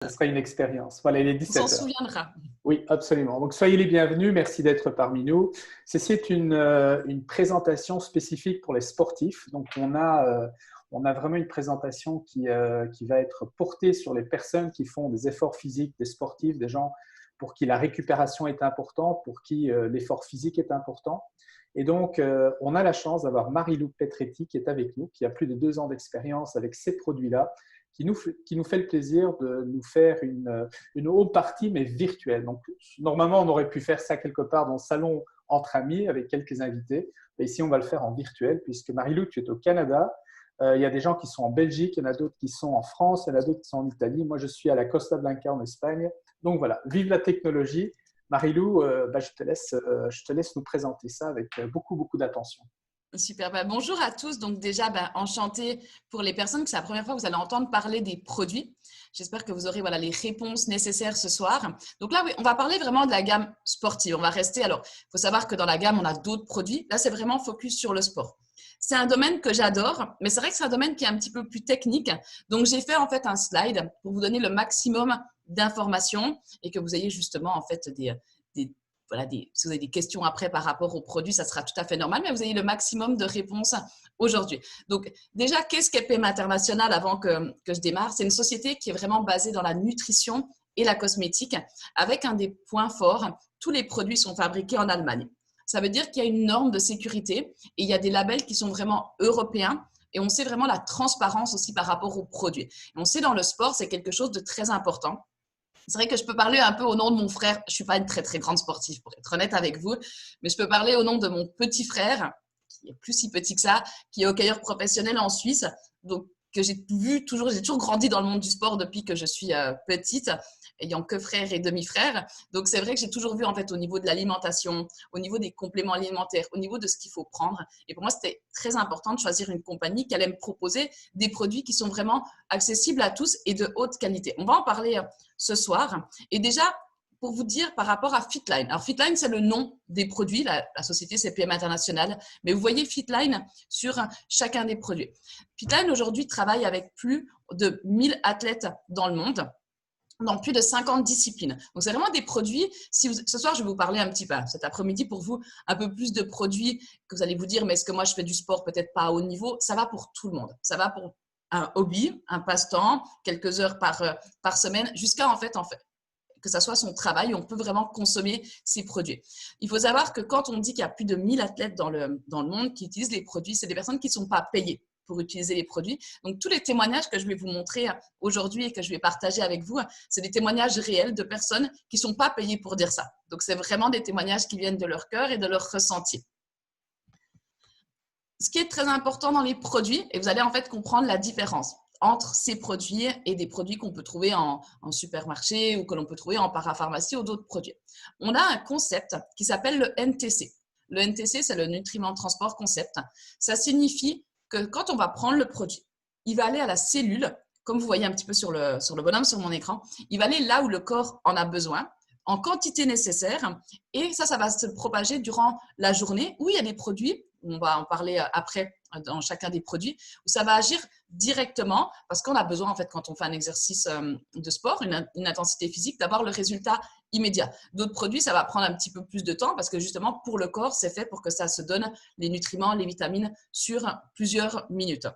Ce sera une expérience. Voilà, il est On s'en 17 heures. souviendra. Oui, absolument. Donc, soyez les bienvenus. Merci d'être parmi nous. Ceci est une présentation spécifique pour les sportifs. Donc, on a vraiment une présentation qui va être portée sur les personnes qui font des efforts physiques, des sportifs, des gens pour qui la récupération est importante, pour qui l'effort physique est important. Et donc, on a la chance d'avoir Marie-Lou Petretti qui est avec nous, qui a plus de 2 ans d'expérience avec ces produits-là, qui nous fait le plaisir de nous faire une home party, mais virtuelle. Donc, normalement, on aurait pu faire ça quelque part dans le salon entre amis avec quelques invités. Mais ici, on va le faire en virtuel, puisque Marie-Lou, tu es au Canada. Il y a des gens qui sont en Belgique, il y en a d'autres qui sont en France, il y en a d'autres qui sont en Italie. Moi, je suis à la Costa Blanca en Espagne. Donc voilà, vive la technologie. Marie-Lou, je te laisse nous présenter ça avec beaucoup, beaucoup d'attention. Super. Bonjour à tous. Donc déjà, enchantée pour les personnes que c'est la première fois que vous allez entendre parler des produits. J'espère que vous aurez les réponses nécessaires ce soir. Donc là, oui, on va parler vraiment de la gamme sportive. On va rester. Alors, il faut savoir que dans la gamme, on a d'autres produits. Là, c'est vraiment focus sur le sport. C'est un domaine que j'adore, mais c'est vrai que c'est un domaine qui est un petit peu plus technique. Donc, j'ai fait en fait un slide pour vous donner le maximum d'informations et que vous ayez justement en fait si vous avez des questions après par rapport aux produits, ça sera tout à fait normal, mais vous ayez le maximum de réponses aujourd'hui. Donc, déjà, qu'est-ce qu'est PM International avant que je démarre? C'est une société qui est vraiment basée dans la nutrition et la cosmétique, avec un des points forts, tous les produits sont fabriqués en Allemagne. Ça veut dire qu'il y a une norme de sécurité et il y a des labels qui sont vraiment européens. Et on sait vraiment la transparence aussi par rapport aux produits. Et on sait dans le sport, c'est quelque chose de très important. C'est vrai que je peux parler un peu au nom de mon frère. Je ne suis pas une très, très grande sportive, pour être honnête avec vous, mais je peux parler au nom de mon petit frère, qui est plus si petit que ça, qui est hockeyeur professionnel en Suisse, donc que j'ai toujours grandi dans le monde du sport depuis que je suis petite, ayant que frère et demi-frère. Donc, c'est vrai que j'ai toujours vu, en fait, au niveau de l'alimentation, au niveau des compléments alimentaires, au niveau de ce qu'il faut prendre. Et pour moi, c'était très important de choisir une compagnie qui allait me proposer des produits qui sont vraiment accessibles à tous et de haute qualité. On va en parler ce soir. Et déjà, pour vous dire par rapport à Fitline. Alors, Fitline, c'est le nom des produits. La société, c'est PM International. Mais vous voyez Fitline sur chacun des produits. Fitline, aujourd'hui, travaille avec plus de 1000 athlètes dans le monde, dans plus de 50 disciplines. Donc, c'est vraiment des produits. Ce soir, je vais vous parler un petit peu, cet après-midi, pour vous, un peu plus de produits que vous allez vous dire, mais est-ce que moi, je fais du sport peut-être pas à haut niveau? Ça va pour tout le monde. Ça va pour un hobby, un passe-temps, quelques heures par semaine, jusqu'à en fait, que ça soit son travail, on peut vraiment consommer ces produits. Il faut savoir que quand on dit qu'il y a plus de 1000 athlètes dans le monde qui utilisent les produits, c'est des personnes qui ne sont pas payées pour utiliser les produits. Donc, tous les témoignages que je vais vous montrer aujourd'hui et que je vais partager avec vous, c'est des témoignages réels de personnes qui ne sont pas payées pour dire ça. Donc, c'est vraiment des témoignages qui viennent de leur cœur et de leur ressenti. Ce qui est très important dans les produits, et vous allez en fait comprendre la différence entre ces produits et des produits qu'on peut trouver en supermarché ou que l'on peut trouver en parapharmacie ou d'autres produits. On a un concept qui s'appelle le NTC. Le NTC, c'est le Nutriment Transport Concept. Ça signifie que quand on va prendre le produit, il va aller à la cellule, comme vous voyez un petit peu sur le bonhomme sur mon écran, il va aller là où le corps en a besoin, en quantité nécessaire, et ça va se propager durant la journée, où il y a des produits, on va en parler après dans chacun des produits, où ça va agir directement, parce qu'on a besoin, en fait, quand on fait un exercice de sport, une intensité physique, d'avoir le résultat immédiat. D'autres produits, ça va prendre un petit peu plus de temps, parce que justement, pour le corps, c'est fait pour que ça se donne les nutriments, les vitamines sur plusieurs minutes,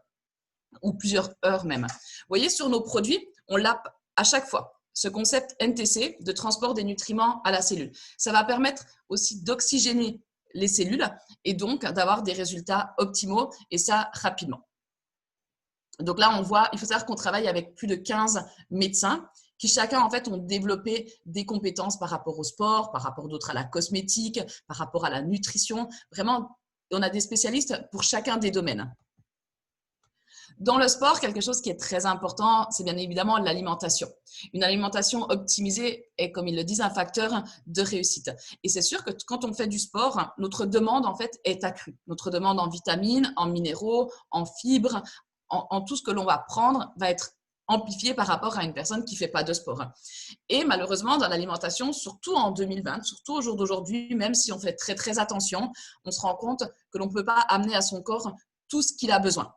ou plusieurs heures même. Vous voyez, sur nos produits, on l'a à chaque fois. Ce concept NTC de transport des nutriments à la cellule. Ça va permettre aussi d'oxygéner les cellules et donc d'avoir des résultats optimaux et ça rapidement. Donc là, on voit, il faut savoir qu'on travaille avec plus de 15 médecins qui chacun en fait ont développé des compétences par rapport au sport, par rapport d'autres à la cosmétique, par rapport à la nutrition. Vraiment, on a des spécialistes pour chacun des domaines. Dans le sport, quelque chose qui est très important, c'est bien évidemment l'alimentation. Une alimentation optimisée est, comme ils le disent, un facteur de réussite. Et c'est sûr que quand on fait du sport, notre demande en fait est accrue. Notre demande en vitamines, en minéraux, en fibres, en tout ce que l'on va prendre va être amplifié par rapport à une personne qui ne fait pas de sport. Et malheureusement, dans l'alimentation, surtout en 2020, surtout au jour d'aujourd'hui, même si on fait très très attention, on se rend compte que l'on ne peut pas amener à son corps tout ce qu'il a besoin.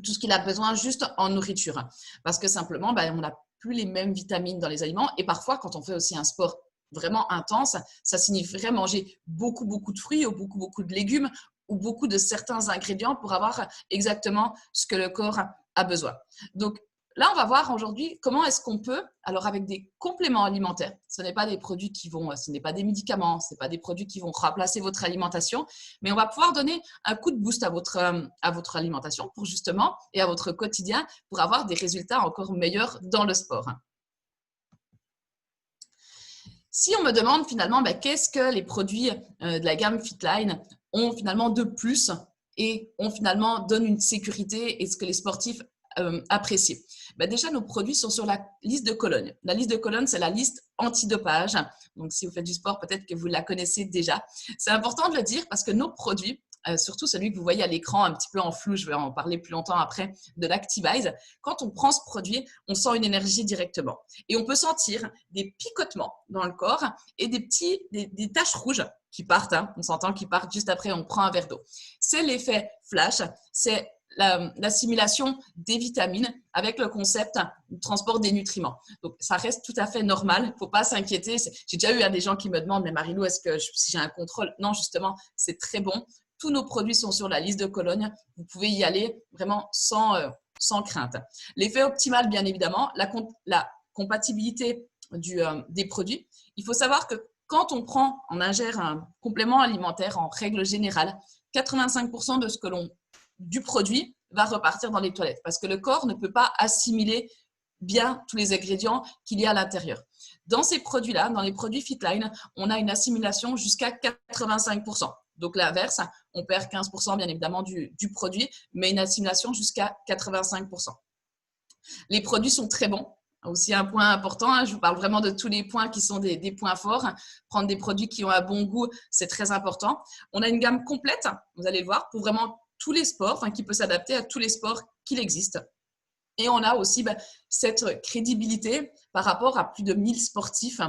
Tout ce qu'il a besoin juste en nourriture. Parce que simplement, on a plus les mêmes vitamines dans les aliments. Et parfois, quand on fait aussi un sport vraiment intense, ça signifierait manger beaucoup, beaucoup de fruits ou beaucoup, beaucoup de légumes ou beaucoup de certains ingrédients pour avoir exactement ce que le corps a besoin. Donc, là, on va voir aujourd'hui comment est-ce qu'on peut, alors avec des compléments alimentaires, ce n'est pas des produits ce n'est pas des médicaments, ce n'est pas des produits qui vont remplacer votre alimentation, mais on va pouvoir donner un coup de boost à votre alimentation pour justement, et à votre quotidien, pour avoir des résultats encore meilleurs dans le sport. Si on me demande finalement qu'est-ce que les produits de la gamme Fitline ont finalement de plus et ont finalement donnent une sécurité et ce que les sportifs apprécient. Déjà, nos produits sont sur la liste de Cologne. La liste de Cologne, c'est la liste antidopage. Donc, si vous faites du sport, peut-être que vous la connaissez déjà. C'est important de le dire parce que nos produits, surtout celui que vous voyez à l'écran un petit peu en flou, je vais en parler plus longtemps après, de l'Activise. Quand on prend ce produit, on sent une énergie directement. Et on peut sentir des picotements dans le corps et des taches rouges qui partent. On s'entend qu'ils partent juste après, on prend un verre d'eau. C'est l'effet flash, c'est l'assimilation des vitamines avec le concept du transport des nutriments. Donc, ça reste tout à fait normal. Il ne faut pas s'inquiéter. J'ai déjà eu des gens qui me demandent, mais Marilou, est-ce que si j'ai un contrôle? Non, justement, c'est très bon. Tous nos produits sont sur la liste de Cologne. Vous pouvez y aller vraiment sans crainte. L'effet optimal, bien évidemment, la compatibilité des produits. Il faut savoir que quand on ingère un complément alimentaire, en règle générale, 85% de ce que du produit va repartir dans les toilettes parce que le corps ne peut pas assimiler bien tous les ingrédients qu'il y a à l'intérieur. Dans ces produits-là, dans les produits Fitline, on a une assimilation jusqu'à 85%. Donc l'inverse, on perd 15% bien évidemment du produit, mais une assimilation jusqu'à 85%. Les produits sont très bons. Aussi un point important, je vous parle vraiment de tous les points qui sont des points forts. Prendre des produits qui ont un bon goût, c'est très important. On a une gamme complète, vous allez le voir, pour vraiment tous les sports, qui peut s'adapter à tous les sports qu'il existe. Et on a aussi cette crédibilité par rapport à plus de 1000 sportifs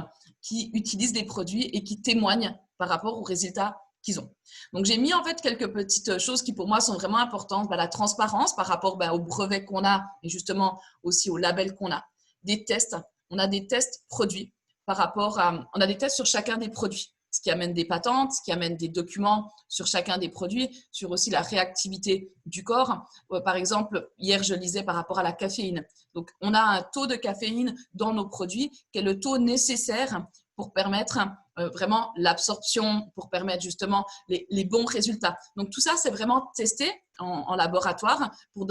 qui utilisent des produits et qui témoignent par rapport aux résultats qu'ils ont. Donc, j'ai mis en fait quelques petites choses qui pour moi sont vraiment importantes. La transparence par rapport au brevet qu'on a et justement aussi au label qu'on a. Des tests, on a des tests produits on a des tests sur chacun des produits, ce qui amène des patentes, ce qui amène des documents sur chacun des produits, sur aussi la réactivité du corps. Par exemple, hier, je lisais par rapport à la caféine. Donc, on a un taux de caféine dans nos produits qui est le taux nécessaire pour permettre vraiment l'absorption, pour permettre justement les bons résultats. Donc, tout ça, c'est vraiment testé en laboratoire pour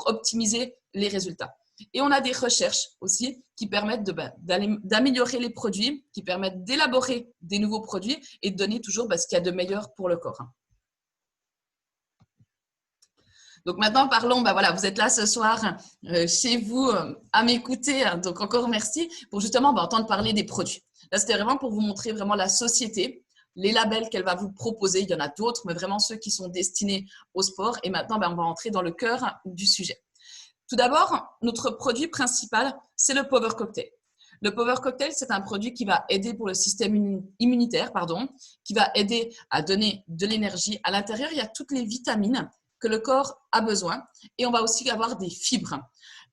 optimiser les résultats. Et on a des recherches aussi qui permettent d'améliorer les produits, qui permettent d'élaborer des nouveaux produits et de donner toujours ce qu'il y a de meilleur pour le corps. Donc maintenant, parlons, vous êtes là ce soir chez vous à m'écouter. Donc encore merci pour justement entendre parler des produits. Là, c'était vraiment pour vous montrer vraiment la société, les labels qu'elle va vous proposer. Il y en a d'autres, mais vraiment ceux qui sont destinés au sport. Et maintenant, on va entrer dans le cœur du sujet. Tout d'abord, notre produit principal, c'est le Power Cocktail. Le Power Cocktail, c'est un produit qui va aider pour le système immunitaire, qui va aider à donner de l'énergie. À l'intérieur, il y a toutes les vitamines que le corps a besoin et on va aussi avoir des fibres.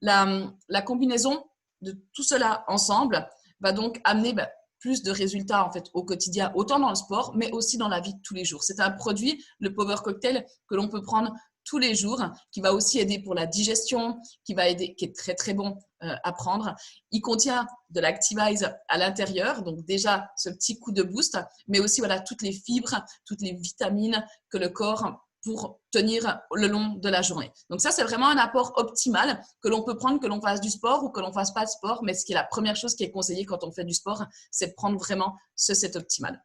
La combinaison de tout cela ensemble va donc amener plus de résultats en fait au quotidien, autant dans le sport, mais aussi dans la vie de tous les jours. C'est un produit, le Power Cocktail, que l'on peut prendre tous les jours, qui va aussi aider pour la digestion, qui est très très bon à prendre. Il contient de l'Activise à l'intérieur, donc déjà ce petit coup de boost, mais aussi toutes les fibres, toutes les vitamines que le corps pour tenir le long de la journée. Donc ça, c'est vraiment un apport optimal que l'on peut prendre, que l'on fasse du sport ou que l'on ne fasse pas de sport, mais ce qui est la première chose qui est conseillée quand on fait du sport, c'est de prendre vraiment ce set optimal.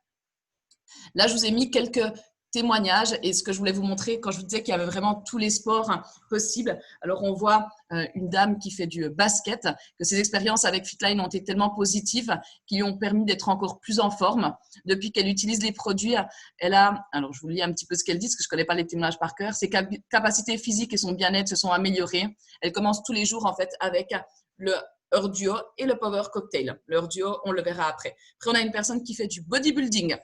Là, je vous ai mis quelques témoignages et ce que je voulais vous montrer quand je vous disais qu'il y avait vraiment tous les sports possibles. Alors, on voit une dame qui fait du basket, que ses expériences avec Fitline ont été tellement positives qui lui ont permis d'être encore plus en forme. Depuis qu'elle utilise les produits, elle a, alors je vous lis un petit peu ce qu'elle dit, parce que je ne connais pas les témoignages par cœur, ses capacités physiques et son bien-être se sont améliorées. Elle commence tous les jours en fait avec Heure Duo et le Power Cocktail. Le Heure Duo, on le verra après. Après, on a une personne qui fait du bodybuilding.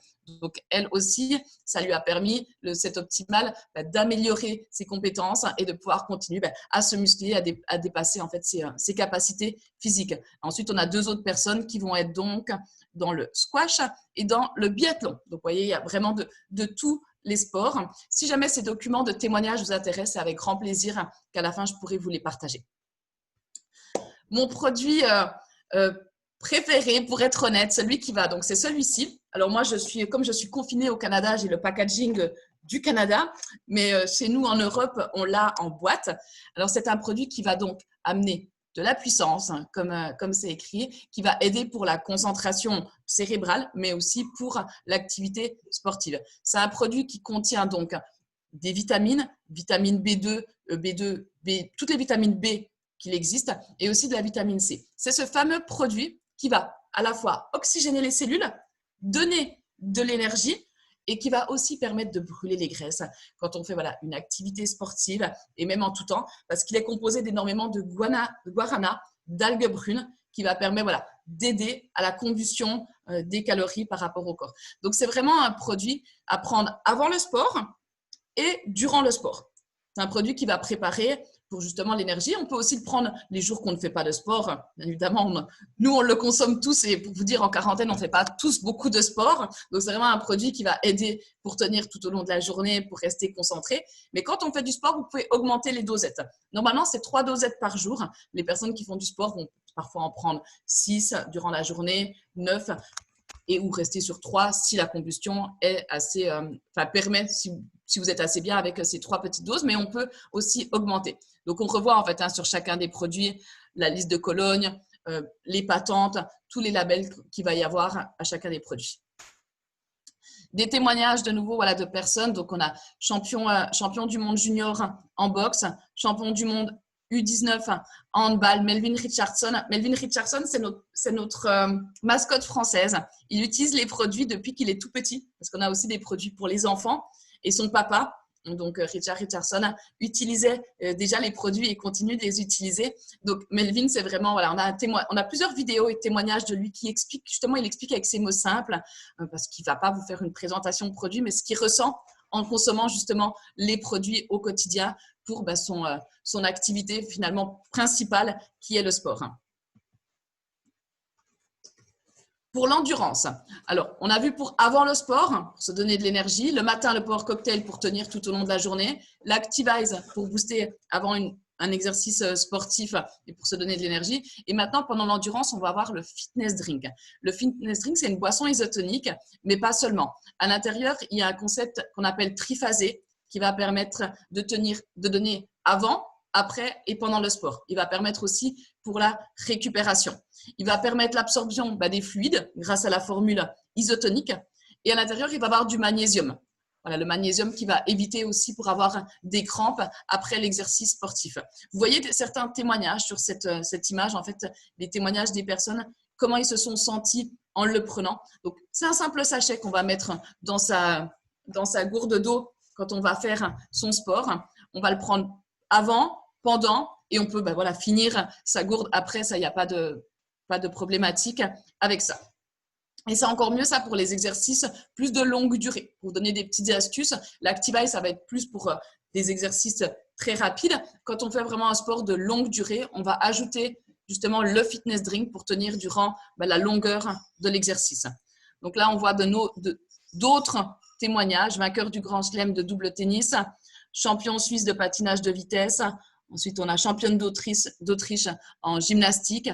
Donc, elle aussi, ça lui a permis, cet optimal, d'améliorer ses compétences et de pouvoir continuer à se muscler, à dépasser en fait ses capacités physiques. Ensuite, on a 2 autres personnes qui vont être donc dans le squash et dans le biathlon. Donc, vous voyez, il y a vraiment de tous les sports. Si jamais ces documents de témoignage vous intéressent, c'est avec grand plaisir qu'à la fin, je pourrai vous les partager. Mon produit préféré, pour être honnête, celui qui va, donc c'est celui-ci. Alors moi, comme je suis confinée au Canada, j'ai le packaging du Canada, mais chez nous en Europe, on l'a en boîte. Alors c'est un produit qui va donc amener de la puissance, hein, comme c'est écrit, qui va aider pour la concentration cérébrale, mais aussi pour l'activité sportive. C'est un produit qui contient donc des vitamines, vitamine B2, toutes les vitamines B qu'il existe, et aussi de la vitamine C. C'est ce fameux produit qui va à la fois oxygéner les cellules, donner de l'énergie et qui va aussi permettre de brûler les graisses quand on fait une activité sportive et même en tout temps, parce qu'il est composé d'énormément de guarana, d'algues brunes, qui va permettre d'aider à la combustion des calories par rapport au corps. Donc, c'est vraiment un produit à prendre avant le sport et durant le sport. C'est un produit qui va préparer pour justement l'énergie. On peut aussi le prendre les jours qu'on ne fait pas de sport. Bien évidemment, nous, on le consomme tous et pour vous dire, en quarantaine, on ne fait pas tous beaucoup de sport. Donc, c'est vraiment un produit qui va aider pour tenir tout au long de la journée, pour rester concentré. Mais quand on fait du sport, vous pouvez augmenter les dosettes. Normalement, c'est 3 dosettes par jour. Les personnes qui font du sport vont parfois en prendre 6 durant la journée, 9 et ou rester sur 3 si la combustion est assez, permet, si vous êtes assez bien avec ces 3 petites doses, mais on peut aussi augmenter. Donc, on revoit en fait sur chacun des produits la liste de Cologne, les patentes, tous les labels qu'il va y avoir à chacun des produits. Des témoignages de nouveau de personnes. Donc, on a champion du monde junior en boxe, champion du monde U19 en handball, Melvin Richardson. Melvin Richardson, c'est notre mascotte française. Il utilise les produits depuis qu'il est tout petit, parce qu'on a aussi des produits pour les enfants. Et son papa, donc Richard Richardson, utilisait déjà les produits et continue de les utiliser. Donc, Melvin, c'est vraiment, on a plusieurs vidéos et témoignages de lui qui expliquent, justement, il explique avec ses mots simples, parce qu'il ne va pas vous faire une présentation de produits, mais ce qu'il ressent en consommant justement les produits au quotidien pour son activité finalement principale qui est le sport. Pour l'endurance, alors on a vu pour avant le sport, pour se donner de l'énergie, le matin le Power Cocktail pour tenir tout au long de la journée, l'Activise pour booster avant un exercice sportif et pour se donner de l'énergie. Et maintenant, pendant l'endurance, on va avoir le fitness drink. Le fitness drink, c'est une boisson isotonique, mais pas seulement. À l'intérieur, il y a un concept qu'on appelle triphasé qui va permettre de donner avant, après et pendant le sport. Il va permettre aussi pour la récupération. Il va permettre l'absorption des fluides grâce à la formule isotonique. Et à l'intérieur, il va avoir du magnésium. Voilà, le magnésium qui va éviter aussi pour avoir des crampes après l'exercice sportif. Vous voyez certains témoignages sur cette image, en fait, les témoignages des personnes, comment ils se sont sentis en le prenant. Donc, c'est un simple sachet qu'on va mettre dans sa gourde d'eau quand on va faire son sport. On va le prendre avant, pendant, et on peut finir sa gourde après. Ça, il n'y a pas de problématique avec ça. Et c'est encore mieux ça pour les exercices plus de longue durée. Pour vous donner des petites astuces, l'Activise, ça va être plus pour des exercices très rapides. Quand on fait vraiment un sport de longue durée, on va ajouter justement le fitness drink pour tenir durant la longueur de l'exercice. Donc là, on voit d'autres témoignages. Vainqueur du Grand Chelem de double tennis, champion suisse de patinage de vitesse. Ensuite, on a championne d'Autriche en gymnastique.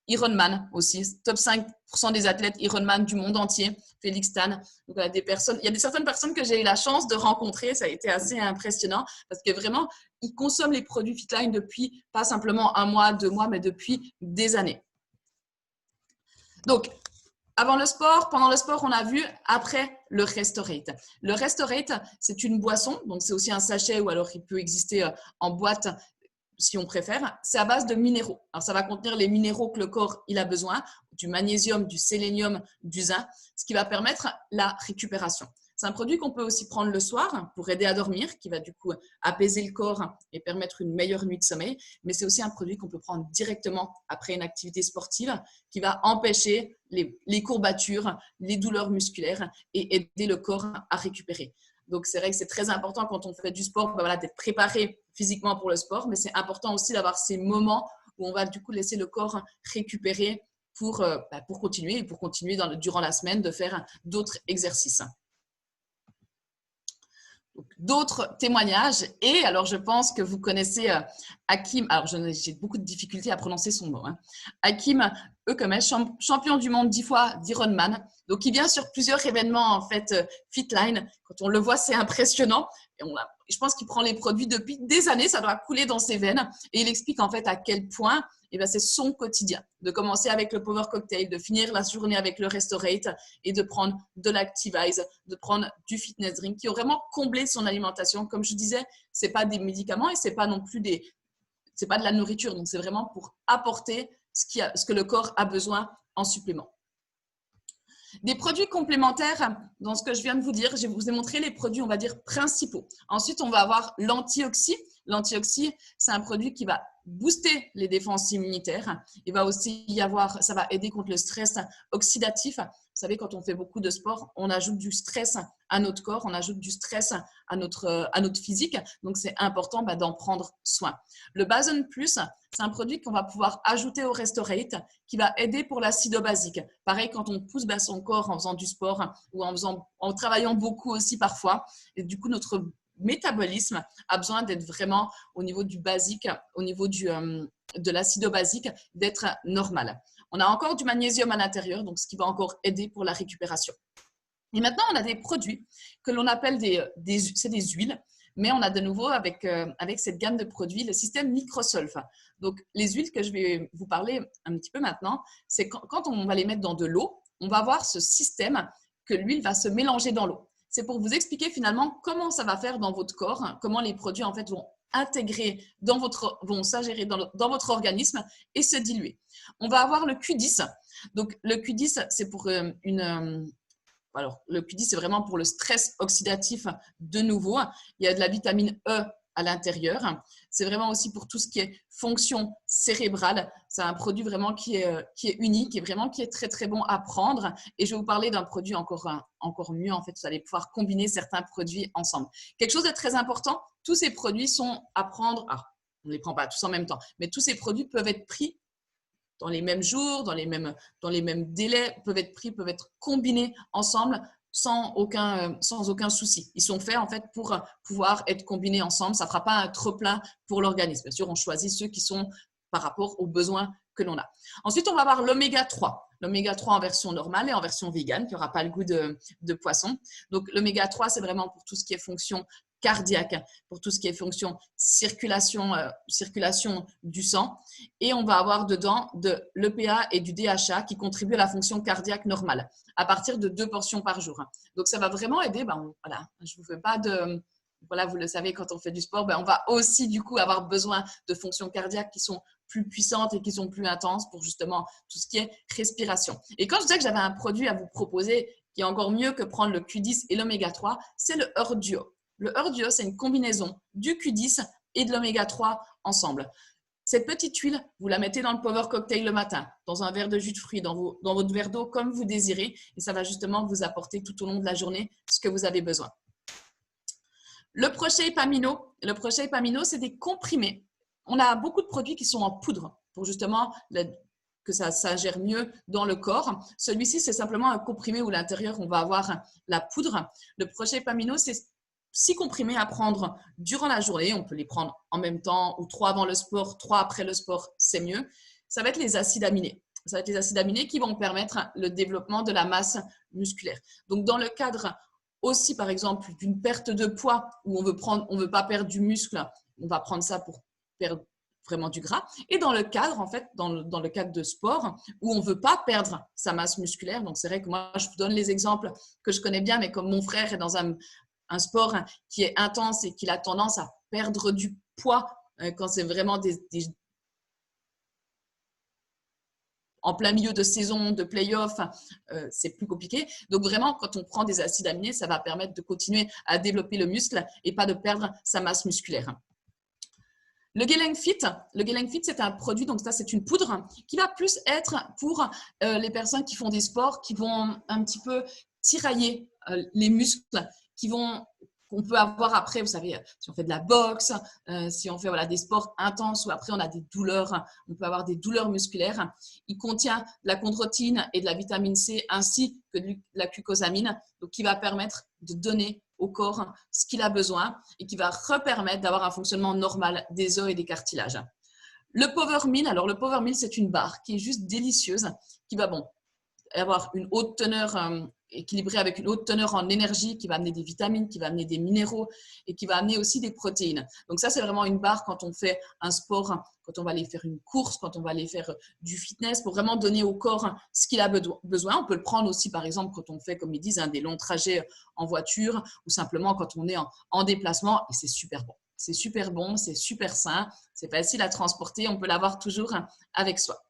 Ironman aussi, top 5% des athlètes Ironman du monde entier, Félix Tan. Donc, il y a certaines personnes que j'ai eu la chance de rencontrer, ça a été assez impressionnant parce que vraiment, ils consomment les produits Fitline depuis pas simplement 1 mois, 2 mois, mais depuis des années. Donc, avant le sport, pendant le sport, on a vu, après le Restorate. Le Restorate, c'est une boisson, donc c'est aussi un sachet ou alors il peut exister en boîte si on préfère. C'est à base de minéraux. Alors, ça va contenir les minéraux que le corps il a besoin, du magnésium, du sélénium, du zinc, ce qui va permettre la récupération. C'est un produit qu'on peut aussi prendre le soir pour aider à dormir, qui va du coup apaiser le corps et permettre une meilleure nuit de sommeil. Mais c'est aussi un produit qu'on peut prendre directement après une activité sportive qui va empêcher les courbatures, les douleurs musculaires et aider le corps à récupérer. Donc, c'est vrai que c'est très important quand on fait du sport voilà, d'être préparé physiquement pour le sport, mais c'est important aussi d'avoir ces moments où on va du coup laisser le corps récupérer pour continuer durant la semaine de faire d'autres exercices. D'autres témoignages et alors je pense que vous connaissez Hakim, alors j'ai beaucoup de difficultés à prononcer son nom, Hakim Ökemeş, champion du monde 10 fois d'Ironman, donc il vient sur plusieurs événements en fait Fitline, quand on le voit c'est impressionnant et je pense qu'il prend les produits depuis des années, ça doit couler dans ses veines et il explique en fait à quel point c'est son quotidien, de commencer avec le Power Cocktail, de finir la journée avec le Restorate et de prendre de l'Activise, de prendre du Fitness Drink qui ont vraiment comblé son alimentation. Comme je disais, ce n'est pas des médicaments et ce n'est pas non plus c'est pas de la nourriture. Donc, c'est vraiment pour apporter ce que le corps a besoin en supplément. Des produits complémentaires, dans ce que je viens de vous dire, je vous ai montré les produits, on va dire, principaux. Ensuite, on va avoir l'antioxy. L'antioxy, c'est un produit qui va booster les défenses immunitaires. Il va aussi ça va aider contre le stress oxydatif. Vous savez, quand on fait beaucoup de sport, on ajoute du stress à notre corps, on ajoute du stress à notre physique. Donc, c'est important d'en prendre soin. Le Bason Plus, c'est un produit qu'on va pouvoir ajouter au Restorate qui va aider pour l'acido basique. Pareil, quand on pousse son corps en faisant du sport ou en travaillant beaucoup aussi parfois. Et du coup, notre métabolisme a besoin d'être vraiment au niveau du basique, au niveau de l'acido basique, d'être normal. On a encore du magnésium à l'intérieur, donc ce qui va encore aider pour la récupération. Et maintenant, on a des produits que l'on appelle c'est des huiles, mais on a de nouveau avec cette gamme de produits le système Microsolf. Donc, les huiles que je vais vous parler un petit peu maintenant, c'est quand on va les mettre dans de l'eau, on va avoir ce système que l'huile va se mélanger dans l'eau. C'est pour vous expliquer finalement comment ça va faire dans votre corps, comment les produits en fait vont intégrer vont s'ingérer dans votre organisme et se diluer. On va avoir le Q10. Donc, le Q10, c'est pour alors, le Q10, c'est vraiment pour le stress oxydatif de nouveau. Il y a de la vitamine E à l'intérieur. C'est vraiment aussi pour tout ce qui est fonction cérébrale. C'est un produit vraiment qui est unique et vraiment qui est très, très bon à prendre. Et je vais vous parler d'un produit encore mieux. En fait, vous allez pouvoir combiner certains produits ensemble. Quelque chose de très important, tous ces produits sont à prendre. Alors, on ne les prend pas tous en même temps, mais tous ces produits peuvent être pris dans les mêmes jours, dans les mêmes délais, peuvent être combinés ensemble sans aucun souci. Ils sont faits en fait pour pouvoir être combinés ensemble. Ça ne fera pas un trop-plein pour l'organisme. Bien sûr, on choisit ceux qui sont par rapport aux besoins que l'on a. Ensuite, on va avoir l'oméga 3. L'oméga 3 en version normale et en version vegan, qui n'aura pas le goût de poisson. Donc, l'oméga 3, c'est vraiment pour tout ce qui est fonction cardiaque, pour tout ce qui est fonction circulation du sang. Et on va avoir dedans de l'EPA et du DHA qui contribuent à la fonction cardiaque normale à partir de 2 portions par jour. Donc, ça va vraiment aider. Voilà, je ne vous fais pas de… Voilà, vous le savez, quand on fait du sport, on va aussi du coup avoir besoin de fonctions cardiaques qui sont plus puissantes et qui sont plus intenses pour justement tout ce qui est respiration. Et quand je disais que j'avais un produit à vous proposer qui est encore mieux que prendre le Q10 et l'oméga 3, c'est le Heure Duo. Le Heure Duo, c'est une combinaison du Q10 et de l'oméga 3 ensemble. Cette petite huile, vous la mettez dans le Power Cocktail le matin, dans un verre de jus de fruits, dans votre verre d'eau comme vous désirez, et ça va justement vous apporter tout au long de la journée ce que vous avez besoin. Le Proshake Amino, c'est des comprimés. On a beaucoup de produits qui sont en poudre pour justement que ça s'ingère mieux dans le corps. Celui-ci, c'est simplement un comprimé où à l'intérieur, on va avoir la poudre. Le Proshake Amino, c'est 6 comprimés à prendre durant la journée. On peut les prendre en même temps ou 3 avant le sport, 3 après le sport, c'est mieux. Ça va être les acides aminés. Ça va être les acides aminés qui vont permettre le développement de la masse musculaire. Donc, dans le cadre aussi, par exemple, d'une perte de poids où on veut pas perdre du muscle, on va prendre ça pour perdre vraiment du gras. Et dans le cadre, en fait, dans le cadre de sport où on veut pas perdre sa masse musculaire. Donc, c'est vrai que moi, je vous donne les exemples que je connais bien, mais comme mon frère est dans un sport qui est intense et qu'il a tendance à perdre du poids quand c'est vraiment en plein milieu de saison, de play-off, c'est plus compliqué. Donc vraiment, quand on prend des acides aminés, ça va permettre de continuer à développer le muscle et pas de perdre sa masse musculaire. Le Gelenfit, c'est un produit, donc ça c'est une poudre qui va plus être pour les personnes qui font des sports, qui vont un petit peu tirailler les muscles, qu'on peut avoir après, vous savez, si on fait de la boxe, si on fait des sports intenses ou après on a des douleurs, on peut avoir des douleurs musculaires. Il contient de la chondroïtine et de la vitamine C ainsi que de la glucosamine, donc qui va permettre de donner au corps ce qu'il a besoin et qui va repermettre d'avoir un fonctionnement normal des os et des cartilages. Le Power Meal, alors le Power Meal, c'est une barre qui est juste délicieuse, qui va avoir une haute teneur équilibrée avec une haute teneur en énergie, qui va amener des vitamines, qui va amener des minéraux et qui va amener aussi des protéines. Donc ça, c'est vraiment une barre quand on fait un sport, quand on va aller faire une course, quand on va aller faire du fitness, pour vraiment donner au corps ce qu'il a besoin. On peut le prendre aussi, par exemple, quand on fait, comme ils disent, des longs trajets en voiture ou simplement quand on est en déplacement. Et c'est super bon. C'est super bon, c'est super sain, c'est facile à transporter, on peut l'avoir toujours avec soi.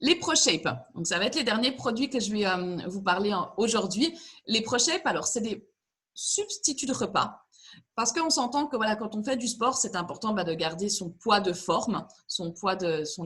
Les ProShape, donc ça va être les derniers produits que je vais vous parler aujourd'hui. Les ProShape, alors c'est des substituts de repas parce qu'on s'entend que quand on fait du sport, c'est important de garder son poids de forme, son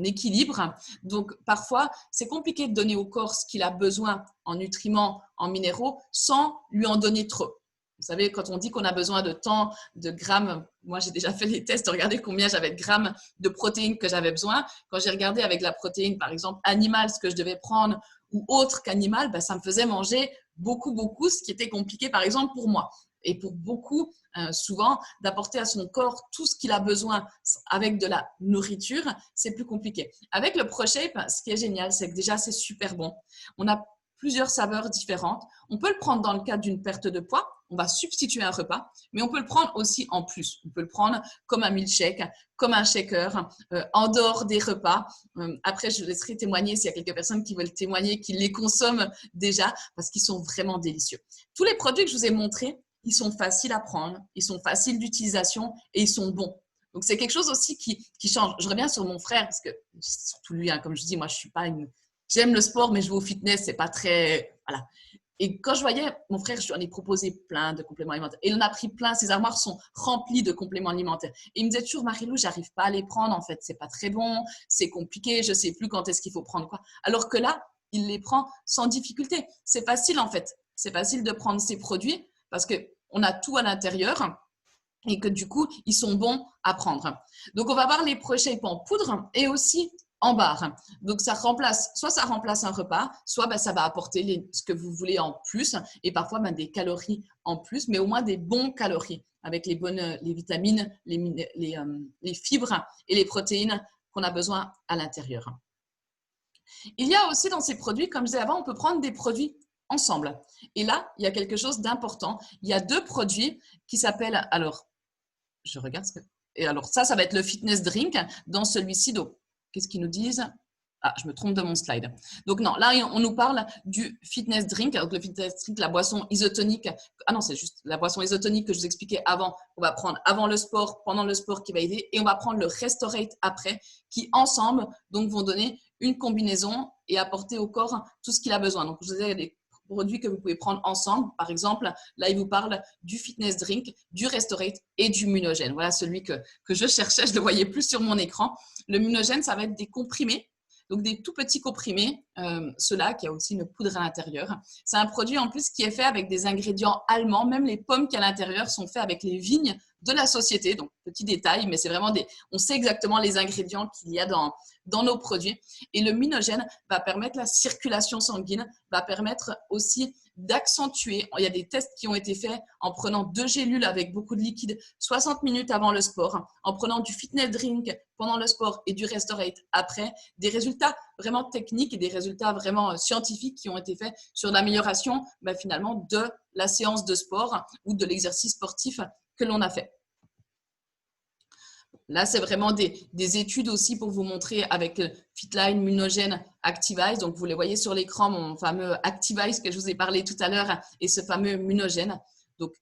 équilibre. Donc parfois, c'est compliqué de donner au corps ce qu'il a besoin en nutriments, en minéraux, sans lui en donner trop. Vous savez, quand on dit qu'on a besoin de tant de grammes, moi j'ai déjà fait les tests de regarder combien j'avais de grammes de protéines que j'avais besoin. Quand j'ai regardé avec la protéine, par exemple, animale, ce que je devais prendre ou autre qu'animal, ça me faisait manger beaucoup, ce qui était compliqué, par exemple, pour moi. Et pour beaucoup, souvent, d'apporter à son corps tout ce qu'il a besoin avec de la nourriture, c'est plus compliqué. Avec le ProShape, ce qui est génial, c'est que déjà, c'est super bon. On a plusieurs saveurs différentes. On peut le prendre dans le cadre d'une perte de poids. On va substituer un repas, mais on peut le prendre aussi en plus. On peut le prendre comme un milkshake, comme un shaker, en dehors des repas. Après, je laisserai témoigner s'il y a quelques personnes qui veulent témoigner, qui les consomment déjà, parce qu'ils sont vraiment délicieux. Tous les produits que je vous ai montrés, ils sont faciles à prendre, ils sont faciles d'utilisation et ils sont bons. Donc, c'est quelque chose aussi qui change. Je reviens sur mon frère, parce que surtout lui, comme je dis, moi, je suis pas une… J'aime le sport, mais je vais au fitness, c'est pas très… Voilà. Et quand je voyais mon frère, je lui en ai proposé plein de compléments alimentaires. Et il en a pris plein, ses armoires sont remplies de compléments alimentaires. Et il me disait toujours, Marie-Lou, j'arrive pas à les prendre, en fait, c'est pas très bon, c'est compliqué, je sais plus quand est-ce qu'il faut prendre quoi. Alors que là, il les prend sans difficulté. C'est facile, en fait. C'est facile de prendre ces produits parce qu'on a tout à l'intérieur et que du coup, ils sont bons à prendre. Donc, on va voir les ProShape en poudre et aussi en barre. Donc, ça remplace un repas, soit ça va apporter ce que vous voulez en plus et parfois des calories en plus, mais au moins des bons calories avec les vitamines, les fibres et les protéines qu'on a besoin à l'intérieur. Il y a aussi dans ces produits, comme je disais avant, on peut prendre des produits ensemble. Et là, il y a quelque chose d'important. Il y a 2 produits qui s'appellent, alors, je regarde et alors ça va être le fitness drink. Dans celui-ci, donc, qu'est-ce qu'ils nous disent? Ah, je me trompe de mon slide. Donc non, là, on nous parle du fitness drink. Donc le fitness drink, la boisson isotonique. Ah non, c'est juste la boisson isotonique que je vous expliquais avant. On va prendre avant le sport, pendant le sport qui va aider. Et on va prendre le Restorate après, qui ensemble donc, vont donner une combinaison et apporter au corps tout ce qu'il a besoin. Donc, je vous disais, il y a des produits que vous pouvez prendre ensemble. Par exemple, là, il vous parle du fitness drink, du Restorate et du Munogène. Voilà celui que je cherchais. Je ne le voyais plus sur mon écran. Le Munogène, ça va être des comprimés. Donc, des tout petits comprimés, ceux-là, qui a aussi une poudre à l'intérieur. C'est un produit en plus qui est fait avec des ingrédients allemands. Même les pommes qui à l'intérieur sont faites avec les vignes de la société. Donc, petit détail, mais c'est vraiment on sait exactement les ingrédients qu'il y a dans nos produits. Et le Munogène va permettre la circulation sanguine, va permettre aussi d'accentuer. Il y a des tests qui ont été faits en prenant 2 gélules avec beaucoup de liquide 60 minutes avant le sport, en prenant du fitness drink pendant le sport et du Restorate après. Des résultats vraiment techniques et des résultats vraiment scientifiques qui ont été faits sur l'amélioration finalement de la séance de sport ou de l'exercice sportif que l'on a fait. Là, c'est vraiment des études aussi pour vous montrer avec Fitline, Munogène, Activise. Donc, vous les voyez sur l'écran, mon fameux Activise que je vous ai parlé tout à l'heure et ce fameux Munogène. Donc,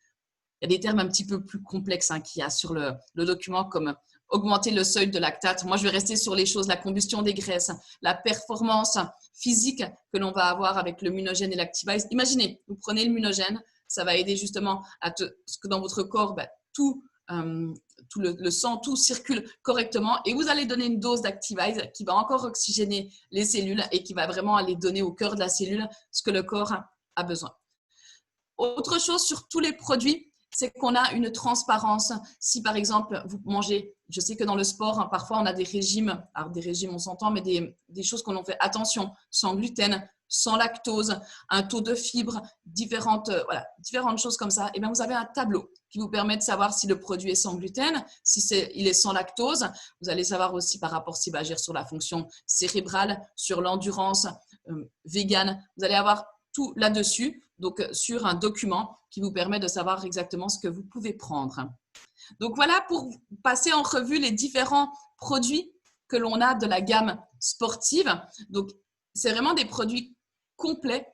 il y a des termes un petit peu plus complexes qu'il y a sur le document comme augmenter le seuil de lactate. Moi, je vais rester sur les choses, la combustion des graisses, la performance physique que l'on va avoir avec le Munogène et l'Activise. Imaginez, vous prenez le Munogène, ça va aider justement à ce que dans votre corps, tout le sang, tout circule correctement et vous allez donner une dose d'Activise qui va encore oxygéner les cellules et qui va vraiment aller donner au cœur de la cellule ce que le corps a besoin. Autre chose sur tous les produits, c'est qu'on a une transparence. Si par exemple, vous mangez, je sais que dans le sport, parfois on a des régimes, alors des régimes on s'entend, mais des choses qu'on en fait attention, sans gluten, sans lactose, un taux de fibres, différentes choses comme ça. Et bien vous avez un tableau qui vous permet de savoir si le produit est sans gluten, si il est sans lactose. Vous allez savoir aussi par rapport s'il va agir sur la fonction cérébrale, sur l'endurance, vegan. Vous allez avoir tout là-dessus, donc sur un document qui vous permet de savoir exactement ce que vous pouvez prendre. Donc voilà pour passer en revue les différents produits que l'on a de la gamme sportive. Donc c'est vraiment des produits complets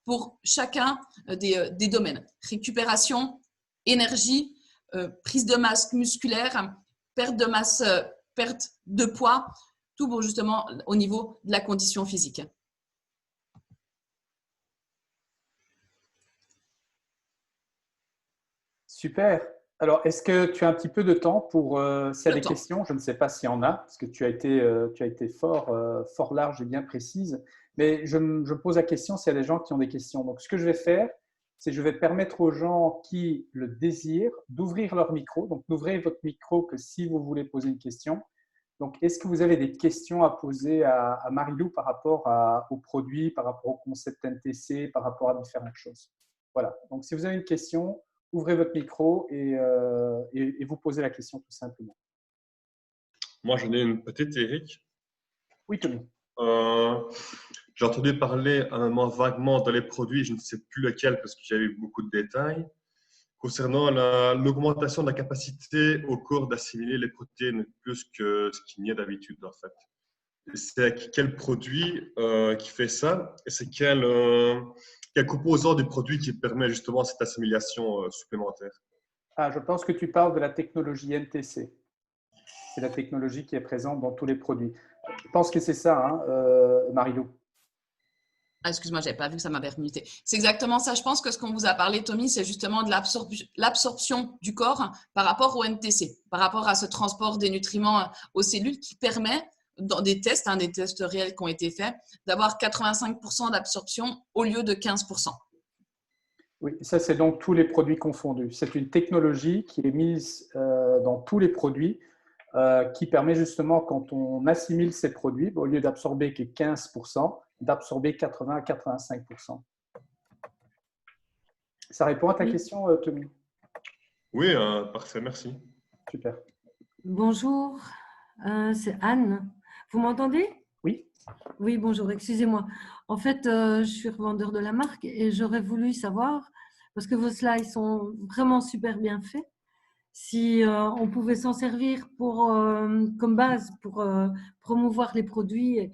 pour chacun des domaines. Récupération, énergie, prise de masse musculaire, perte de masse, perte de poids, tout pour justement au niveau de la condition physique. Super. Alors, est-ce que tu as un petit peu de temps pour s'il y a des questions? Je ne sais pas s'il y en a, parce que tu as été fort large et bien précise. Mais je me pose la question s'il y a des gens qui ont des questions. Donc, ce que je vais faire, c'est que je vais permettre aux gens qui le désirent d'ouvrir leur micro. Donc, n'ouvrez votre micro que si vous voulez poser une question. Donc, est-ce que vous avez des questions à poser à Marie-Lou par rapport aux produits, par rapport au concept NTC, par rapport à différentes choses? Voilà. Donc, si vous avez une question, ouvrez votre micro et vous posez la question tout simplement. Moi, j'en ai une petite, Eric. Oui, Tommy. J'ai entendu parler à un moment vaguement dans les produits, je ne sais plus lequel parce qu'il y a eu beaucoup de détails, concernant l'augmentation de la capacité au corps d'assimiler les protéines plus que ce qu'il n'y a d'habitude en fait. C'est quel produit qui fait ça et c'est quel composant du produit qui permet justement cette assimilation supplémentaire? Je pense que tu parles de la technologie NTC. C'est la technologie qui est présente dans tous les produits. Je pense que c'est ça, Marie-Lou. Excuse-moi, je n'avais pas vu que ça m'avait remuté. C'est exactement ça. Je pense que ce qu'on vous a parlé, Tommy, c'est justement de l'absorption du corps par rapport au NTC, par rapport à ce transport des nutriments aux cellules qui permet, dans des tests réels qui ont été faits, d'avoir 85% d'absorption au lieu de 15%. Oui, ça c'est donc tous les produits confondus. C'est une technologie qui est mise dans tous les produits qui permet justement, quand on assimile ces produits, au lieu d'absorber que 15%, d'absorber 80 à 85%. Ça répond à ta question, Tommy? Oui, parfait, merci. Super. Bonjour, c'est Anne. Vous m'entendez? Oui. Oui, bonjour, excusez-moi. En fait, je suis revendeur de la marque et j'aurais voulu savoir, parce que vos slides sont vraiment super bien faits, si on pouvait s'en servir comme base pour promouvoir les produits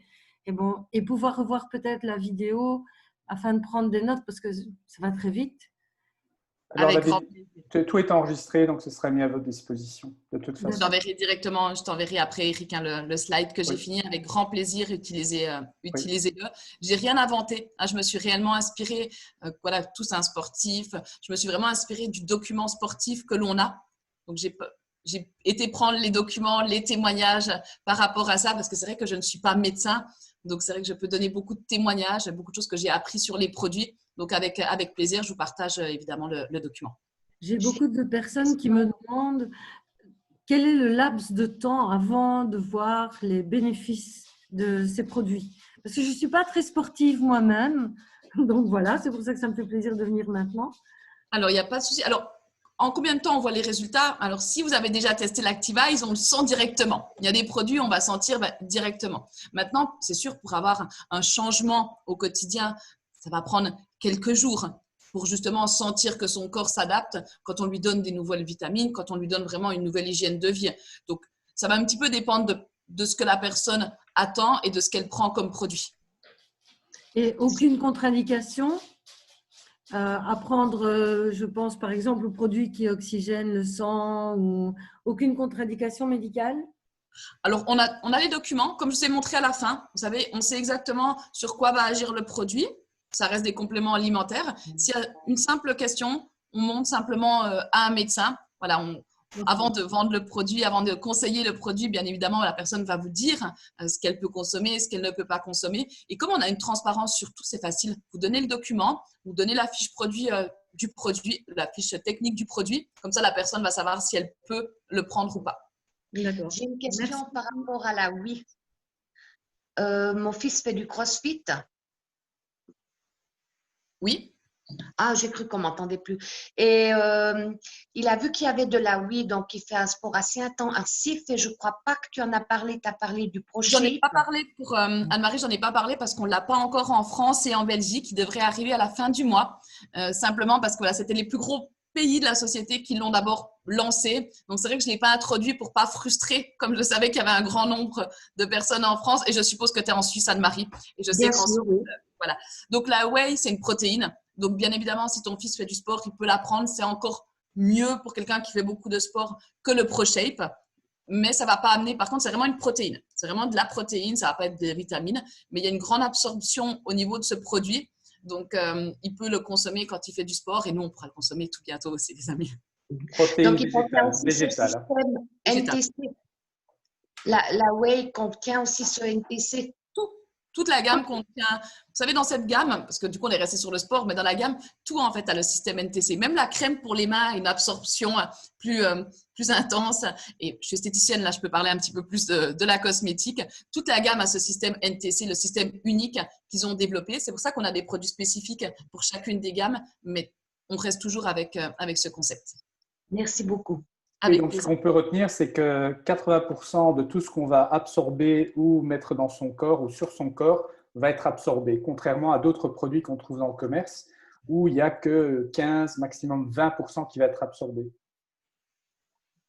et pouvoir revoir peut-être la vidéo afin de prendre des notes parce que ça va très vite. Alors, tout est enregistré, donc ce sera mis à votre disposition de toute façon. Je t'enverrai après, Eric, le slide que j'ai fini avec grand plaisir. Utilisez-le. J'ai rien inventé. Je me suis réellement inspirée. Voilà, tous un sportif. Je me suis vraiment inspirée du document sportif que l'on a. Donc, j'ai été prendre les documents, les témoignages par rapport à ça, parce que c'est vrai que je ne suis pas médecin. Donc, c'est vrai que je peux donner beaucoup de témoignages, beaucoup de choses que j'ai appris sur les produits. Donc, avec plaisir, je vous partage évidemment le document. J'ai beaucoup de personnes qui me demandent quel est le laps de temps avant de voir les bénéfices de ces produits. Parce que je ne suis pas très sportive moi-même. Donc, voilà, c'est pour ça que ça me fait plaisir de venir maintenant. Alors, il n'y a pas de souci. Alors, en combien de temps on voit les résultats? Alors, si vous avez déjà testé l'Activise, on le sent directement. Il y a des produits, on va sentir directement. Maintenant, c'est sûr, pour avoir un changement au quotidien, ça va prendre quelques jours pour justement sentir que son corps s'adapte quand on lui donne des nouvelles vitamines, quand on lui donne vraiment une nouvelle hygiène de vie. Donc, ça va un petit peu dépendre de ce que la personne attend et de ce qu'elle prend comme produit. Et aucune contre-indication? à prendre, je pense par exemple aux produits qui oxygènent le sang ou aucune contre-indication médicale? Alors, on a les documents, comme je vous ai montré à la fin. Vous savez, on sait exactement sur quoi va agir le produit. Ça reste des compléments alimentaires. S'il y a une simple question, on monte simplement à un médecin. Voilà, avant de vendre le produit, avant de conseiller le produit, bien évidemment, la personne va vous dire ce qu'elle peut consommer, ce qu'elle ne peut pas consommer. Et comme on a une transparence sur tout, c'est facile. Vous donnez le document, vous donnez la fiche produit du produit, la fiche technique du produit. Comme ça, la personne va savoir si elle peut le prendre ou pas. D'accord. J'ai une question Merci. par rapport à la oui. Mon fils fait du crossfit. Oui. Ah, j'ai cru qu'on m'entendait plus. Et il a vu qu'il y avait de la oui, donc il fait un sport assez intensif. Et je ne crois pas que tu en as parlé. Tu as parlé du J'en ai ProShape. pas parlé pour Anne-Marie, j'en ai pas parlé parce qu'on l'a pas encore en France et en Belgique. Il devrait arriver à la fin du mois, simplement parce que voilà, c'était les plus gros pays de la société qui l'ont d'abord lancé. Donc c'est vrai que je l'ai pas introduit pour pas frustrer, comme je savais qu'il y avait un grand nombre de personnes en France. Et je suppose que tu es en Suisse, Anne-Marie. Et je sais Bien qu'en sûr, Suisse, oui. voilà. Donc la whey, c'est une protéine. Donc bien évidemment, si ton fils fait du sport, il peut la prendre. C'est encore mieux pour quelqu'un qui fait beaucoup de sport que le ProShape. Mais ça ne va pas amener, par contre, c'est vraiment une protéine. C'est vraiment de la protéine, ça ne va pas être des vitamines. Mais il y a une grande absorption au niveau de ce produit. Donc, il peut le consommer quand il fait du sport. Et nous, on pourra le consommer tout bientôt aussi, les amis. Protéines Donc il contient aussi ce végétales. système Végétal. NTC. La whey contient aussi ce NTC. Toute la gamme contient, vous savez, dans cette gamme, parce que du coup, on est resté sur le sport, mais dans la gamme, tout en fait a le système NTC. Même la crème pour les mains a une absorption plus intense. Et je suis esthéticienne, là, je peux parler un petit peu plus de la cosmétique. Toute la gamme a ce système NTC, le système unique qu'ils ont développé. C'est pour ça qu'on a des produits spécifiques pour chacune des gammes, mais on reste toujours avec ce concept. Merci beaucoup. Oui, Avec donc, ce plaisir. qu'on peut retenir, c'est que 80% de tout ce qu'on va absorber ou mettre dans son corps ou sur son corps va être absorbé, contrairement à d'autres produits qu'on trouve dans le commerce où il n'y a que 15, maximum 20% qui va être absorbé.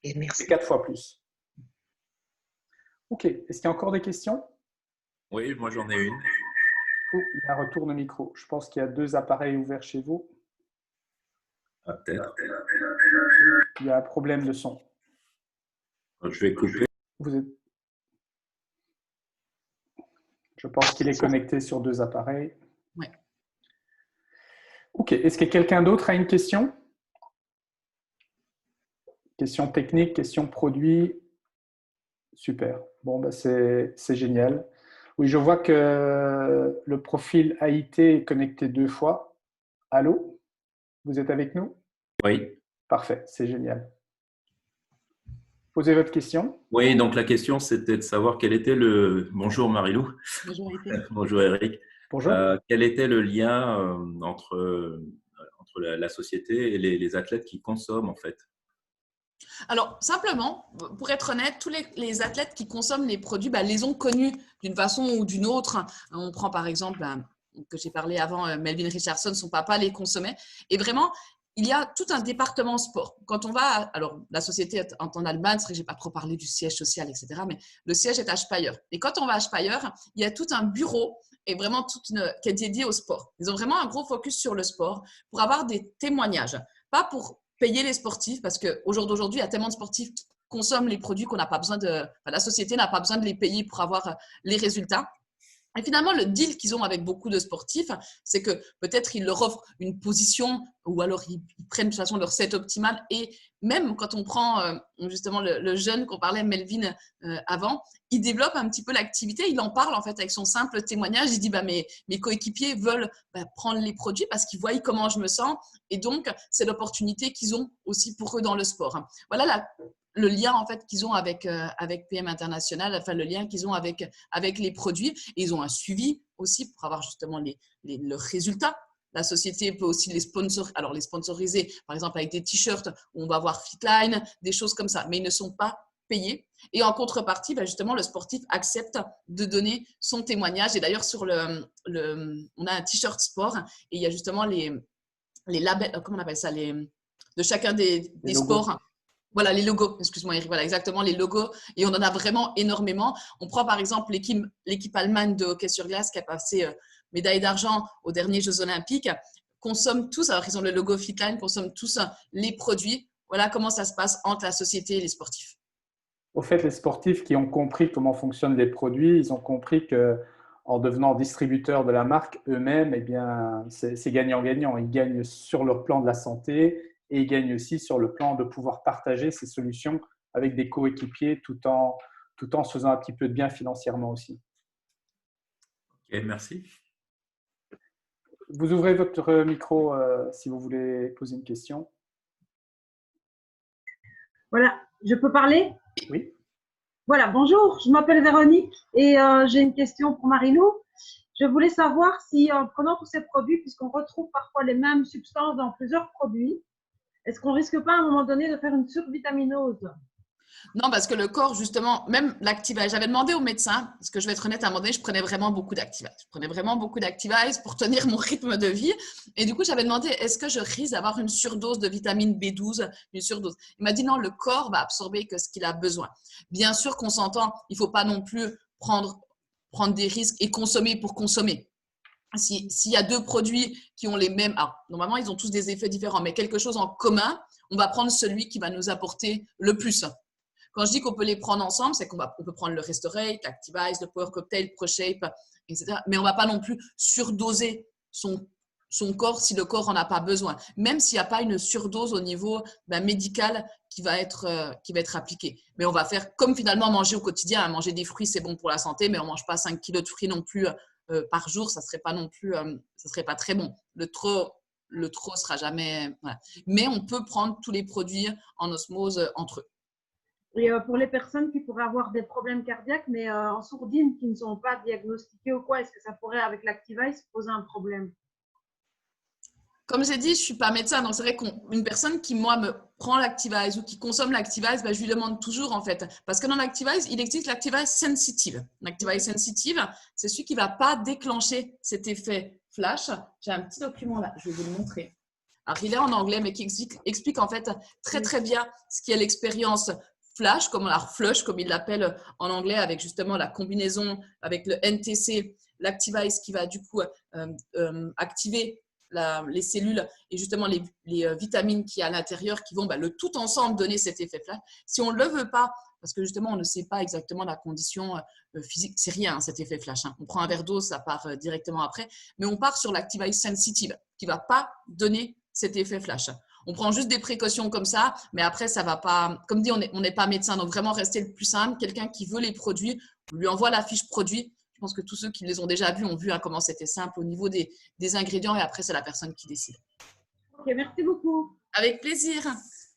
Et merci. C'est 4 fois plus. Ok, est-ce qu'il y a encore des questions? Oui, moi j'en ai une. Oh, il y a un retour de micro. Je pense qu'il y a 2 appareils ouverts chez vous. Ah, peut-être. Il y a un problème de son. Je vais couper. Vous êtes... Je pense qu'il est connecté sur 2 appareils. Oui. Ok, est-ce que quelqu'un d'autre a une question? Question technique, question produit. Super. Bon, bah c'est génial. Oui, je vois que le profil AIT est connecté 2 fois. Allô? Vous êtes avec nous? Oui. Parfait, c'est génial. Posez votre question. Oui, donc la question c'était de savoir quel était le… Bonjour Marilou. Bonjour, Eric. Bonjour Eric. Bonjour. Quel était le lien entre la société et les athlètes qui consomment en fait? Alors, simplement, pour être honnête, tous les athlètes qui consomment les produits, les ont connus d'une façon ou d'une autre. On prend par exemple, que j'ai parlé avant, Melvin Richardson, son papa les consommait. Et vraiment, il y a tout un département sport. Quand on va, alors la société est en Allemagne, c'est vrai que je n'ai pas trop parlé du siège social, etc. Mais le siège est à Speyer. Et quand on va à Speyer, il y a tout un bureau et vraiment qui est dédié au sport. Ils ont vraiment un gros focus sur le sport pour avoir des témoignages. Pas pour payer les sportifs, parce qu'au jour d'aujourd'hui, il y a tellement de sportifs qui consomment les produits qu'on n'a pas besoin la société n'a pas besoin de les payer pour avoir les résultats. Et finalement, le deal qu'ils ont avec beaucoup de sportifs, c'est que peut-être ils leur offrent une position ou alors ils prennent de toute façon leur set optimal. Et même quand on prend justement le jeune qu'on parlait, Melvin, avant, il développe un petit peu l'activité. Il en parle en fait avec son simple témoignage. Il dit mes coéquipiers veulent prendre les produits parce qu'ils voient comment je me sens. Et donc, c'est l'opportunité qu'ils ont aussi pour eux dans le sport. Voilà le lien en fait qu'ils ont avec PM International, enfin le lien qu'ils ont avec les produits. Et ils ont un suivi aussi pour avoir justement leurs résultats. La société peut aussi les sponsoriser, par exemple avec des t-shirts où on va voir Fitline, des choses comme ça, mais ils ne sont pas payés. Et en contrepartie, justement, le sportif accepte de donner son témoignage. Et d'ailleurs, sur on a un t-shirt sport et il y a justement les labels, comment on appelle ça, de chacun des sports. Voilà, les logos, excuse-moi Eric, voilà exactement les logos et on en a vraiment énormément. On prend par exemple l'équipe allemande de hockey sur glace qui a passé médaille d'argent aux derniers Jeux Olympiques. consomment tous, alors qu'ils ont le logo Fitline, consomment tous les produits. Voilà comment ça se passe entre la société et les sportifs. Au fait, les sportifs qui ont compris comment fonctionnent les produits, ils ont compris qu'en devenant distributeurs de la marque eux-mêmes, eh bien, c'est gagnant-gagnant. Ils gagnent sur le plan de la santé et ils gagnent aussi sur le plan de pouvoir partager ces solutions avec des coéquipiers tout en se faisant un petit peu de bien financièrement aussi. Ok, merci. Vous ouvrez votre micro si vous voulez poser une question. Voilà, je peux parler? Oui. Voilà, bonjour, je m'appelle Véronique et j'ai une question pour Marilou. Je voulais savoir si en prenant tous ces produits, puisqu'on retrouve parfois les mêmes substances dans plusieurs produits, est-ce qu'on risque pas à un moment donné de faire une survitaminose? Non, parce que le corps, justement, même l'Activise, j'avais demandé au médecin, parce que je vais être honnête, à un moment donné, je prenais vraiment beaucoup d'Activise. Je prenais vraiment beaucoup d'Activise pour tenir mon rythme de vie. Et du coup, j'avais demandé, est-ce que je risque d'avoir une surdose de vitamine B12, une surdose? Il m'a dit non, le corps va absorber que ce qu'il a besoin. Bien sûr qu'on s'entend, il ne faut pas non plus prendre des risques et consommer pour consommer. S'il y a deux produits qui ont les mêmes… Alors, normalement, ils ont tous des effets différents, mais quelque chose en commun, on va prendre celui qui va nous apporter le plus. Quand je dis qu'on peut les prendre ensemble, c'est qu'on peut prendre le Restorate, l'Activise, le Power Cocktail, ProShape, etc. Mais on ne va pas non plus surdoser son corps si le corps n'en a pas besoin. Même s'il n'y a pas une surdose au niveau médical qui va être appliquée. Mais on va faire comme finalement manger au quotidien. Manger des fruits, c'est bon pour la santé, mais on ne mange pas 5 kilos de fruits non plus par jour. Ça ne serait pas non plus, ça serait pas très bon. Le trop sera jamais… Voilà. Mais on peut prendre tous les produits en osmose entre eux. Et pour les personnes qui pourraient avoir des problèmes cardiaques, mais en sourdine, qui ne sont pas diagnostiquées ou quoi, est-ce que ça pourrait, avec l'Activise, poser un problème? Comme j'ai dit, je ne suis pas médecin, donc c'est vrai qu'une personne qui, moi, me prend l'Activise ou qui consomme l'Activise, je lui demande toujours, en fait. Parce que dans l'Activise, il existe l'Activise sensitive. L'Activise sensitive, c'est celui qui ne va pas déclencher cet effet flash. J'ai un petit document là, je vais vous le montrer. Alors, il est en anglais, mais qui explique en fait très, très bien ce qu'est l'expérience flash, flush, comme il l'appelle en anglais, avec justement la combinaison avec le NTC, l'Activise qui va du coup activer les cellules et justement les vitamines qui y a à l'intérieur qui vont le tout ensemble donner cet effet flash. Si on ne le veut pas, parce que justement on ne sait pas exactement la condition physique, c'est rien cet effet flash. On prend un verre d'eau, ça part directement après, mais on part sur l'Activise sensitive qui ne va pas donner cet effet flash. On prend juste des précautions comme ça, mais après, ça ne va pas… Comme dit, on n'est pas médecin, donc vraiment rester le plus simple. Quelqu'un qui veut les produits, on lui envoie la fiche produit. Je pense que tous ceux qui les ont déjà vus ont vu comment c'était simple au niveau des ingrédients et après, c'est la personne qui décide. Ok, merci beaucoup. Avec plaisir.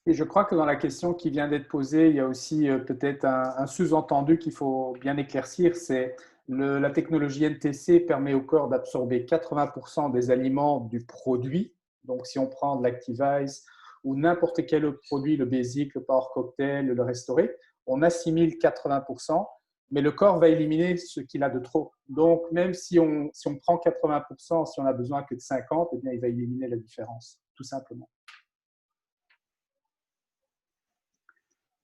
Et je crois que dans la question qui vient d'être posée, il y a aussi peut-être un sous-entendu qu'il faut bien éclaircir, c'est la technologie NTC permet au corps d'absorber 80% des aliments du produit. Donc, si on prend de l'Activise ou n'importe quel autre produit, le Basic, le Power Cocktail, le Restorate, on assimile 80%, mais le corps va éliminer ce qu'il a de trop. Donc, même si on prend 80%, si on n'a besoin que de 50%, eh bien, il va éliminer la différence, tout simplement.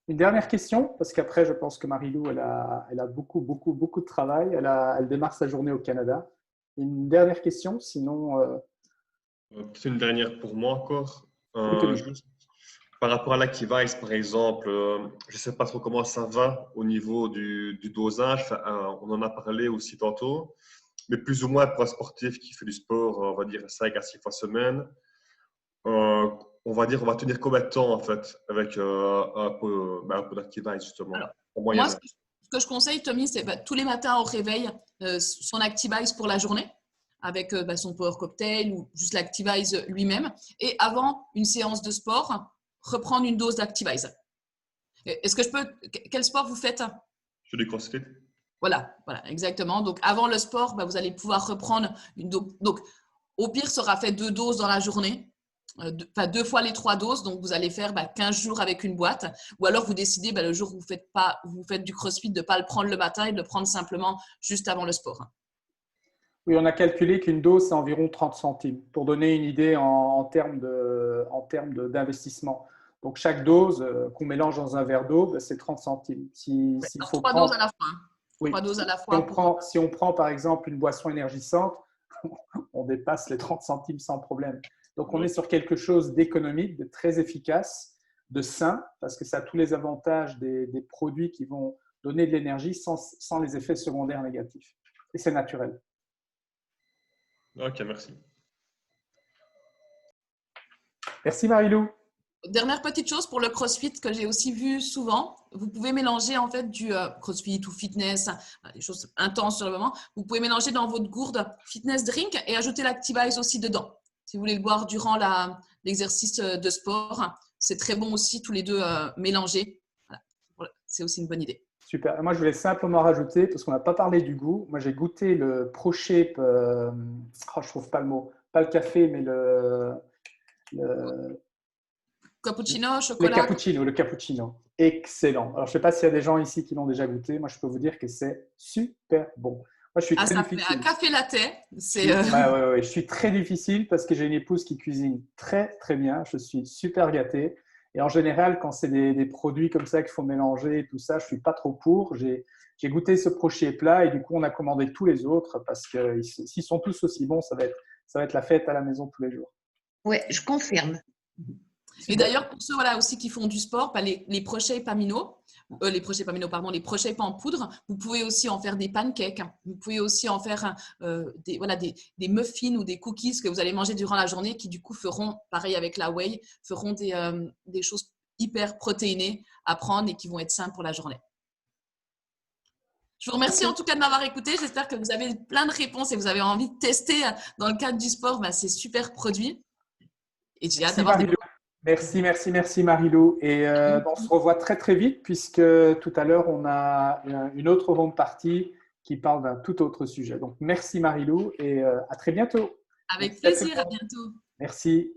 Une dernière question, parce qu'après, je pense que Marilou, elle a beaucoup de travail. Elle démarre sa journée au Canada. Une dernière question, sinon… C'est une dernière pour moi encore. Oui, Juste par rapport à l'Activise, par exemple, je ne sais pas trop comment ça va au niveau du dosage. On en a parlé aussi tantôt, mais plus ou moins pour un sportif qui fait du sport, on va dire 5 à 6 fois semaine, on va tenir combien de temps en fait avec un peu d'Activise justement. Alors, moi, ce que je conseille, Tommy, c'est tous les matins au réveil, son Activise pour la journée, avec son Power Cocktail ou juste l'Activise lui-même. Et avant une séance de sport, reprendre une dose d'Activise. Est-ce que je peux… Quel sport vous faites? Je fais du CrossFit. Voilà, exactement. Donc, avant le sport, vous allez pouvoir reprendre une dose. Donc, au pire, ça aura fait 2 doses dans la journée. 2 fois les 3 doses. Donc, vous allez faire 15 jours avec une boîte. Ou alors, vous décidez le jour où vous faites du CrossFit de ne pas le prendre le matin et de le prendre simplement juste avant le sport. Oui, on a calculé qu'une dose, c'est environ 30 centimes. Pour donner une idée en termes d'investissement. Donc, chaque dose qu'on mélange dans un verre d'eau, c'est 30 centimes. S'il faut 3 doses à la fois. Oui. 3 doses à la fois. Si on prend, par exemple, une boisson énergisante, on dépasse les 30 centimes sans problème. Donc, on est sur quelque chose d'économique, de très efficace, de sain, parce que ça a tous les avantages des produits qui vont donner de l'énergie sans les effets secondaires négatifs. Et c'est naturel. Ok, merci. Merci Marie-Lou. Dernière petite chose pour le CrossFit que j'ai aussi vu souvent, vous pouvez mélanger en fait du CrossFit ou fitness, des choses intenses sur le moment. Vous pouvez mélanger dans votre gourde fitness drink et ajouter l'Activise aussi dedans. Si vous voulez le boire durant l'exercice de sport, c'est très bon aussi tous les deux mélangés. Voilà. C'est aussi une bonne idée. Super. Moi, je voulais simplement rajouter, parce qu'on n'a pas parlé du goût. Moi, j'ai goûté le ProShape. Je ne trouve pas le mot. Pas le café, mais le Cappuccino, chocolat. Le cappuccino. Excellent. Alors, je ne sais pas s'il y a des gens ici qui l'ont déjà goûté. Moi, je peux vous dire que c'est super bon. Moi, je suis très ça difficile. fait un café latte. Ouais. Je suis très difficile parce que j'ai une épouse qui cuisine très, très bien. Je suis super gâté. Et en général, quand c'est des produits comme ça qu'il faut mélanger et tout ça, je ne suis pas trop pour. J'ai goûté ce ProShape là et du coup, on a commandé tous les autres parce que s'ils sont tous aussi bons, ça va être la fête à la maison tous les jours. Oui, je confirme. Et d'ailleurs, pour ceux aussi qui font du sport, les ProShape Amino, les ProShape en poudre, vous pouvez aussi en faire des pancakes. Vous pouvez aussi en faire des muffins ou des cookies que vous allez manger durant la journée qui, du coup, feront, pareil avec la whey, feront des choses hyper protéinées à prendre et qui vont être saines pour la journée. Je vous remercie en tout cas de m'avoir écouté. J'espère que vous avez plein de réponses et vous avez envie de tester dans le cadre du sport ces super produits. Et j'ai hâte d'avoir des... Merci Marie-Lou. Et on se revoit très très vite puisque tout à l'heure, on a une autre ronde partie qui parle d'un tout autre sujet. Donc, merci Marie-Lou et à très bientôt. Avec plaisir, à bientôt. Merci.